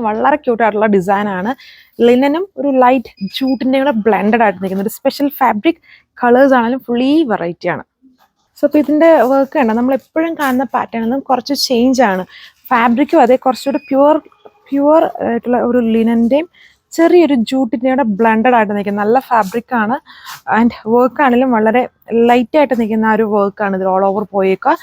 വളരെ ക്യൂട്ടായിട്ടുള്ള ഡിസൈനാണ്. ലിനനും ഒരു ലൈറ്റ് ജൂട്ടിൻ്റെ കൂടെ ബ്ലെൻഡഡ് ആയിട്ട് നിൽക്കുന്ന ഒരു സ്പെഷ്യൽ ഫാബ്രിക്. കളേഴ്സ് ആണെങ്കിലും ഫുള്ളി വെറൈറ്റിയാണ്. സോ അപ്പോൾ ഇതിൻ്റെ വർക്ക് ഉണ്ട്, നമ്മൾ എപ്പോഴും കാണുന്ന പാറ്റേണിൽ നിന്നും കുറച്ച് ചേഞ്ച് ആണ്. ഫാബ്രിക്കും അതേ കുറച്ചുകൂടി പ്യുവർ ആയിട്ടുള്ള ഒരു ലിനൻ്റെയും ചെറിയൊരു ജൂട്ടിൻ്റെയും കൂടെ ബ്ലെൻഡഡ് ആയിട്ട് നിൽക്കുന്ന നല്ല ഫാബ്രിക്കാണ്. ആൻഡ് വർക്ക് ആണെങ്കിലും വളരെ ലൈറ്റായിട്ട് നിൽക്കുന്ന ആ ഒരു വർക്കാണ് ഇതിൽ ഓൾ ഓവർ പോയേക്കുക.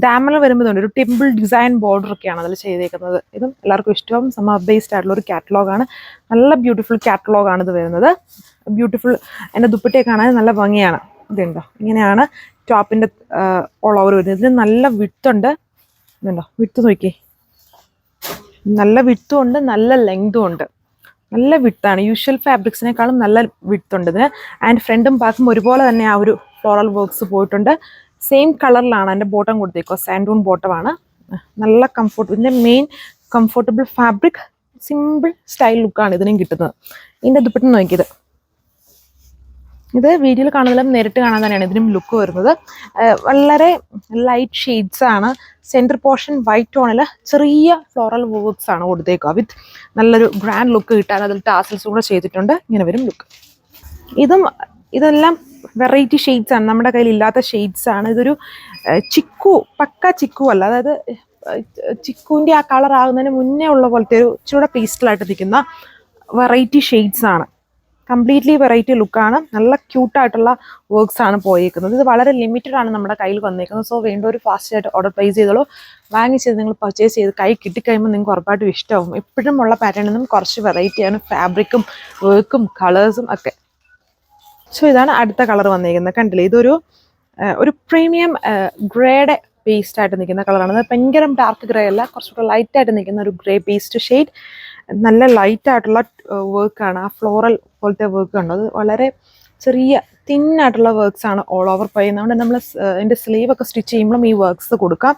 ഡാമിൽ വരുമ്പോൾ ഒരു ടെമ്പിൾ ഡിസൈൻ ബോർഡറൊക്കെയാണ് അതിൽ ചെയ്തേക്കുന്നത്. ഇതും എല്ലാവർക്കും ഇഷ്ടവും സമ്മർ ബേസ്ഡ് ആയിട്ടുള്ള ഒരു കാറ്റലോഗാണ്. നല്ല ബ്യൂട്ടിഫുൾ കാറ്റലോഗാണ് ഇത് വരുന്നത്. ബ്യൂട്ടിഫുൾ. എൻ്റെ ദുപ്പട്ടയെ കാണാൻ നല്ല ഭംഗിയാണ്. ഇതുണ്ടോ, ഇങ്ങനെയാണ് ടോപ്പിൻ്റെ ഓൾ ഓവർ വരുന്നത്. ഇതിന് നല്ല വിട്ടുണ്ട്. ഇതുണ്ടോ, വിട്ട് നോക്കി, നല്ല വിട്ടും ഉണ്ട്, നല്ല ലെങ്തും ഉണ്ട്. നല്ല വിട്ടാണ്, യൂഷ്വൽ ഫാബ്രിക്സിനേക്കാളും നല്ല വിട്ടുണ്ട് ഇതിന്. ആൻഡ് ഫ്രണ്ടും ബാക്കും ഒരുപോലെ തന്നെ ആ ഒരു ഫ്ലോറൽ വർക്ക്സ് പോയിട്ടുണ്ട്. സെയിം കളറിലാണ് എൻ്റെ ബോട്ടം കൊടുത്തേക്കോ, സാൻഡൂൺ ബോട്ടമാണ്. നല്ല കംഫോർട്ട്, ഇതിൻ്റെ main comfortable fabric, simple style ലുക്കാണ് ഇതിനും കിട്ടുന്നത്. ഇതിൻ്റെ ദുപ്പട്ട നോക്കിയത്, ഇത് വീഡിയോയിൽ കാണുന്നതിലും നേരിട്ട് കാണാൻ തന്നെയാണ് ഇതിനും ലുക്ക് വരുന്നത്. വളരെ ലൈറ്റ് ഷെയ്ഡ്സ് ആണ്. സെൻറ്റർ പോർഷൻ വൈറ്റ് ടോണിൽ ചെറിയ ഫ്ലോറൽ വർക്ക്സ് ആണ് കൊടുത്തേക്കുക. വിത്ത് നല്ലൊരു ഗ്രാൻഡ് ലുക്ക് കിട്ടാൻ അതിൽ ടാസൽസ് കൂടെ ചെയ്തിട്ടുണ്ട്. ഇങ്ങനെ വരും ലുക്ക്. ഇതെല്ലാം വെറൈറ്റി ഷെയ്ഡ്സ് ആണ്, നമ്മുടെ കയ്യിൽ ഇല്ലാത്ത ഷെയ്ഡ്സ് ആണ്. ഇതൊരു പക്ക ചിക്കു അല്ല, അതായത് ചിക്കുവിൻ്റെ ആ കളർ ആകുന്നതിന് മുന്നേ ഉള്ള പോലത്തെ ഒരു ഇച്ചിരൂടെ പേസ്റ്റലായിട്ട് നിൽക്കുന്ന വെറൈറ്റി ഷെയ്ഡ്സ് ആണ്. കംപ്ലീറ്റ്ലി വെറൈറ്റി ലുക്കാണ്. നല്ല ക്യൂട്ടായിട്ടുള്ള വർക്ക്സ് ആണ് പോയേക്കുന്നത്. ഇത് വളരെ ലിമിറ്റഡ് ആണ് നമ്മുടെ കയ്യിൽ വന്നേക്കുന്നത്. സോ വേണ്ട ഒരു ഫാസ്റ്റായിട്ട് ഓർഡർ പ്ലേസ് ചെയ്തോളൂ. വാങ്ങിച്ചത് നിങ്ങൾ പർച്ചേസ് ചെയ്ത് കൈ കിട്ടിക്കഴിയുമ്പോൾ നിങ്ങൾക്ക് ഉറപ്പായിട്ടും ഇഷ്ടമാവും. എപ്പോഴും ഉള്ള പാറ്റേണിൽ നിന്നും കുറച്ച് വെറൈറ്റിയാണ് ഫാബ്രിക്കും വർക്കും കളേഴ്സും ഒക്കെ. സോ ഇതാണ് അടുത്ത കളർ വന്നേക്കുന്നത്. കണ്ടില്ലേ, ഒരു പ്രീമിയം ഗ്രേയുടെ പേസ്റ്റ് ആയിട്ട് നിൽക്കുന്ന കളറാണ്. അത് ഭയങ്കര ഡാർക്ക് ഗ്രേ അല്ല, കുറച്ചുകൂടെ ലൈറ്റായിട്ട് നിൽക്കുന്ന ഒരു ഗ്രേ പേസ്റ്റ് ഷെയ്ഡ്. നല്ല ലൈറ്റായിട്ടുള്ള വർക്കാണ്. ആ ഫ്ലോറൽ പോലത്തെ വർക്ക് ഉണ്ട്, അത് വളരെ ചെറിയ തിന്നായിട്ടുള്ള വർക്ക്സ് ആണ് ഓൾ ഓവർ ചെയ്യുന്നത്. അതുകൊണ്ട് നമ്മൾ അതിൻ്റെ സ്ലീവ് ഒക്കെ സ്റ്റിച്ച് ചെയ്യുമ്പോഴും ഈ വർക്ക്സ് കൊടുക്കാം.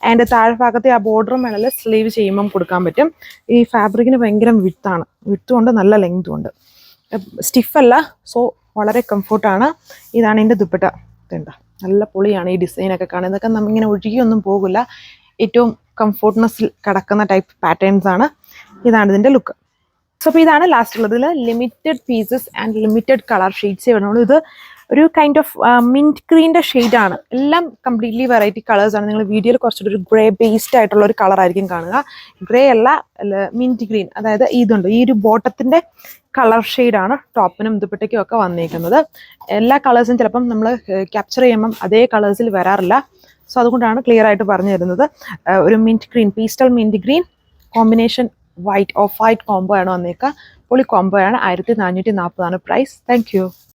അതിൻ്റെ താഴ്ഭാഗത്തെ ആ ബോർഡറും വേണമെങ്കിൽ സ്ലീവ് ചെയ്യുമ്പം കൊടുക്കാൻ പറ്റും. ഈ ഫാബ്രിക്കിന് ഭയങ്കര വിട്ടും ഉണ്ട്, നല്ല ലെങ്തും ഉണ്ട്. സ്റ്റിഫല്ല, സോ വളരെ കംഫോർട്ടാണ്. ഇതാണ് ഇതിൻ്റെ ദുപ്പട്ട. ഇതുണ്ട്, നല്ല പൊളിയാണ് ഈ ഡിസൈനൊക്കെ കാണുന്നത്. ഇതൊക്കെ നമ്മിങ്ങനെ ഒഴുകിയൊന്നും പോകില്ല. ഏറ്റവും കംഫോർട്ട്നെസ്സിൽ കിടക്കുന്ന ടൈപ്പ് പാറ്റേൺസ് ആണ്. ഇതാണ് ഇതിൻ്റെ ലുക്ക്. സോ അപ്പോൾ ഇതാണ് ലാസ്റ്റ് ഉള്ളത്. ഇതിൽ limited pieces and limited colour ഷെയ്ഡ്സേ വരുന്നുള്ളൂ. ഇത് ഒരു കൈൻഡ് ഓഫ് മിൻറ്റ് ഗ്രീൻ്റെ ഷെയ്ഡാണ്. എല്ലാം കംപ്ലീറ്റ്ലി വെറൈറ്റി കളേഴ്സാണ്. നിങ്ങൾ വീഡിയോയിൽ കുറച്ചുകൂടി ഒരു ഗ്രേ ബേസ്ഡ് ആയിട്ടുള്ള ഒരു കളറായിരിക്കും കാണുക. ഗ്രേ അല്ല, മിൻറ്റ് ഗ്രീൻ. അതായത് ഇതുണ്ട്, ഈ ഒരു ബോട്ടത്തിൻ്റെ കളർ ഷെയ്ഡാണ് ടോപ്പിനും ദുപ്പട്ടയ്ക്കും ഒക്കെ വന്നിരിക്കുന്നത്. എല്ലാ കളേഴ്സും ചിലപ്പം നമ്മൾ ക്യാപ്ചർ ചെയ്യുമ്പം അതേ കളേഴ്സിൽ വരാറില്ല. സോ അതുകൊണ്ടാണ് ക്ലിയർ ആയിട്ട് പറഞ്ഞു തരുന്നത്. ഒരു mint green, pastel mint green combination white off white combo ആണ് വന്നേക്കുക. പൊളി കോംബോ ആണ്. 1440 പ്രൈസ്. Thank you.